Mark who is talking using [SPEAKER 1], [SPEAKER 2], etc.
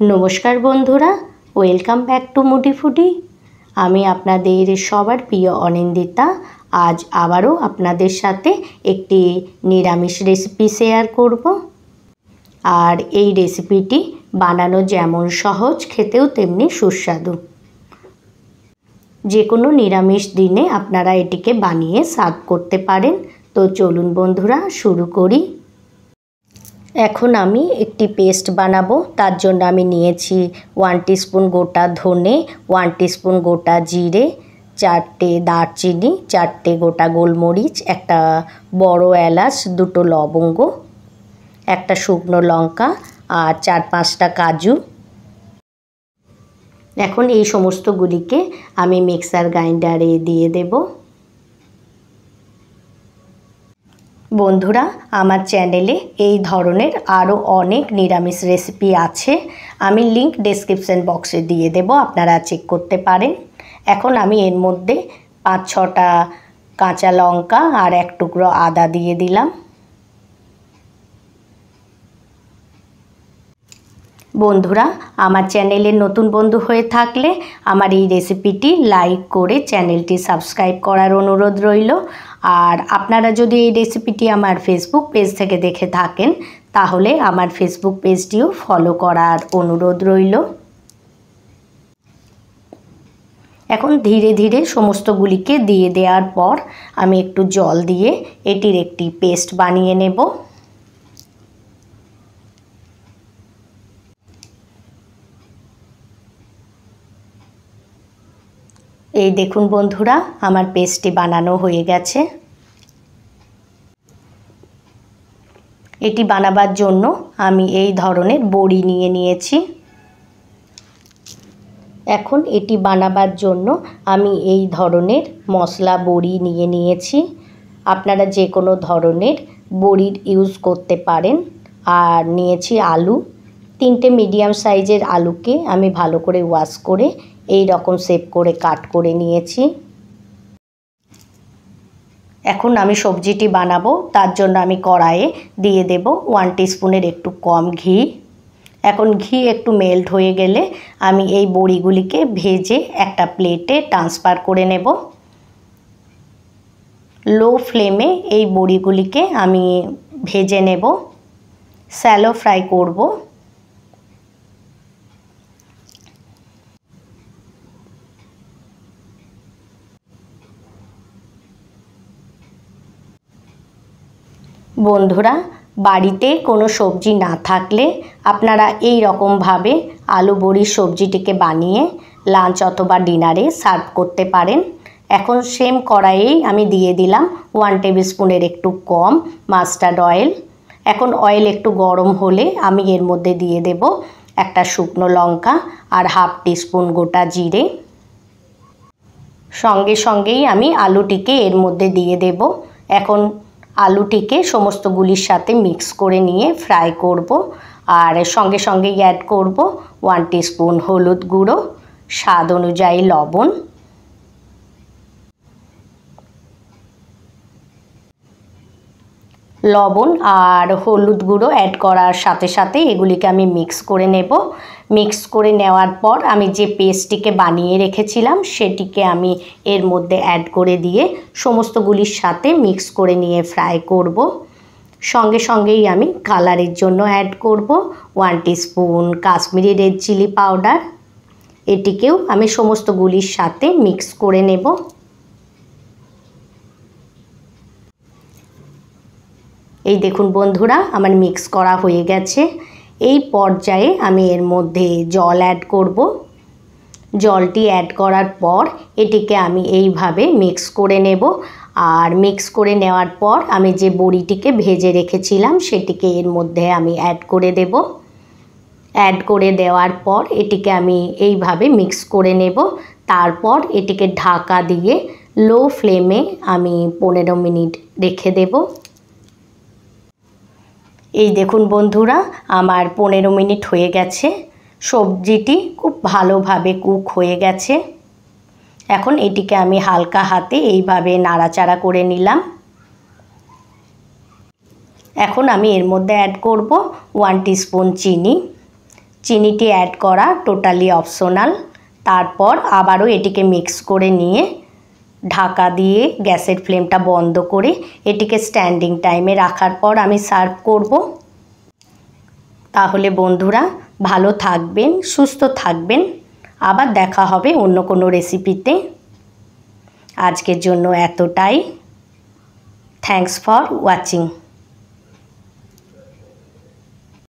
[SPEAKER 1] नमस्कार बंधुरा welcome back to मुडी फुडी। आमी आपनादेर सबार प्रिय अनिंदिता आज आबारो आपनादेर साथे एकटी निरामिष रेसिपि शेयर करब। और এই রেসিপিটি বানানো যেমন সহজ খেতেও তেমনি সুস্বাদু। যে কোনো নিরামিষ দিনে আপনারা এটিকে বানিয়ে সার্ভ করতে পারেন। তো চলুন বন্ধুরা শুরু করি। এখন আমি একটি পেস্ট বানাবো। তার জন্য আমি নিয়েছি 1 টিস্পুন গোটা ধনে, 1 টিস্পুন গোটা জিরে, 4টে দারচিনি, 4টে গোটা গোলমরিচ, একটা বড় এলাচ, 2টো লবঙ্গ, একটা শুকনো লঙ্কা আর 4-5টা কাজু। এখন এই সমস্তগুলিকে আমি মিক্সার গ্রাইন্ডারে দিয়ে দেব। বন্ধুরা আমার চ্যানেলে এই ধরনের আরও অনেক নিরামিষ রেসিপি আছে, আমি লিংক ডেসক্রিপশন বক্সে দিয়ে দেব, আপনারা চেক করতে পারেন। এখন আমি এর মধ্যে 5-6টা কাঁচা লঙ্কা আর 1 টুকরো আদা দিয়ে দিলাম। বন্ধুরা আমার চ্যানেলে নতুন বন্ধু হয়ে থাকলে আমার এই রেসিপিটি লাইক করে চ্যানেলটি সাবস্ক্রাইব করার অনুরোধ রইল। আর আপনারা যদি এই রেসিপিটি আমার ফেসবুক পেজ থেকে দেখে থাকেন তাহলে আমার ফেসবুক পেজটিও ফলো করার অনুরোধ রইল। এখন ধীরে ধীরে সমস্তগুলিকে দিয়ে দেওয়ার পর আমি একটু জল দিয়ে এটির একটি পেস্ট বানিয়ে নেব। এই দেখুন বন্ধুরা আমার পেস্টটি বানানো হয়ে গেছে। এটি বানাবার জন্য আমি এই ধরনের বড়ি নিয়ে নিয়েছি। এখন এটি বানাবার জন্য আমি এই ধরনের মশলা বড়ি নিয়ে নিয়েছি। আপনারা যে কোনো ধরনের বড়ির ইউজ করতে পারেন। আর নিয়েছি আলু, 3টে মিডিয়াম সাইজের আলুকে আমি ভালো করে ওয়াশ করে এই রকম শেপ করে কাট করে নিয়েছি। এখন আমি সবজিটি বানাবো, তার জন্য আমি কড়াইয়ে দিয়ে দেব 1 টিস্পুনের একটু কম ঘি। এখন ঘি একটু মেল্ট হয়ে গেলে আমি এই বড়িগুলিকে ভেজে একটা প্লেটে ট্রান্সফার করে নেব। লো ফ্লেমে এই বড়িগুলিকে আমি ভেজে নেব, শ্যালো ফ্রাই করব। বন্ধুরা বাড়িতে কোনো সবজি না থাকলে আপনারা এই রকমভাবে আলু বড়ির সবজিটিকে বানিয়ে লাঞ্চ অথবা ডিনারে সার্ভ করতে পারেন। এখন সেম কড়াইয়েই আমি দিয়ে দিলাম 1 টেবিল স্পুনের একটু কম মাস্টার্ড অয়েল। এখন অয়েল একটু গরম হলে আমি এর মধ্যে দিয়ে দেব একটা শুকনো লঙ্কা আর 1/2 টিস্পুন গোটা জিরে। সঙ্গে সঙ্গেই আমি আলুটিকে এর মধ্যে দিয়ে দেব। এখন আলুটিকে সমস্তগুলির সাথে মিক্স করে নিয়ে ফ্রাই করব। আর সঙ্গে সঙ্গেই অ্যাড করব 1 টিস্পুন হলুদ গুঁড়ো, স্বাদ অনুযায়ী লবণ। লবণ আর হলুদ গুঁড়ো অ্যাড করার সাথে সাথে এগুলিকে আমি মিক্স করে নেব। মিক্স করে নেওয়ার পর আমি যে পেস্টটিকে বানিয়ে রেখেছিলাম সেটিকে আমি এর মধ্যে অ্যাড করে দিয়ে সমস্তগুলির সাথে মিক্স করে নিয়ে ফ্রাই করব। সঙ্গে সঙ্গেই আমি কালারের জন্য অ্যাড করব 1 teaspoon Kashmiri red chilli powder. এটিকেও আমি সমস্তগুলির সাথে মিক্স করে নেব। এই দেখুন বন্ধুরা আমার মিক্স করা হয়ে গেছে। এই পর্যায়ে আমি এর মধ্যে জল অ্যাড করব। জলটি অ্যাড করার পর এটিকে আমি এইভাবে মিক্স করে নেব। আর মিক্স করে নেওয়ার পর আমি যে বড়িটিকে ভেজে রেখেছিলাম সেটিকে এর মধ্যে আমি অ্যাড করে দেব। অ্যাড করে দেওয়ার পর এটিকে আমি এইভাবে মিক্স করে নেব। তারপর এটিকে ঢাকা দিয়ে লো ফ্লেমে আমি 15 মিনিট রেখে দেব। এই দেখুন বন্ধুরা আমার 15 মিনিট হয়ে গেছে। সবজিটি খুব ভালোভাবে কুক হয়ে গেছে। এখন এটিকে আমি হালকা হাতে এইভাবে নাড়াচাড়া করে নিলাম। এখন আমি এর মধ্যে অ্যাড করব 1 টিস্পুন চিনি। চিনিটি অ্যাড করা টোটালি অপশনাল। তারপর আবারও এটিকে মিক্স করে নিয়ে ঢাকা দিয়ে গ্যাসের ফ্লেমটা বন্ধ করে এটিকে স্ট্যান্ডিং টাইমে রাখার পর আমি সার্ভ করব। তাহলে বন্ধুরা ভালো থাকবেন, সুস্থ থাকবেন। আবার দেখা হবে অন্য কোনো রেসিপিতে। আজকের জন্য এতটাই। Thanks for watching.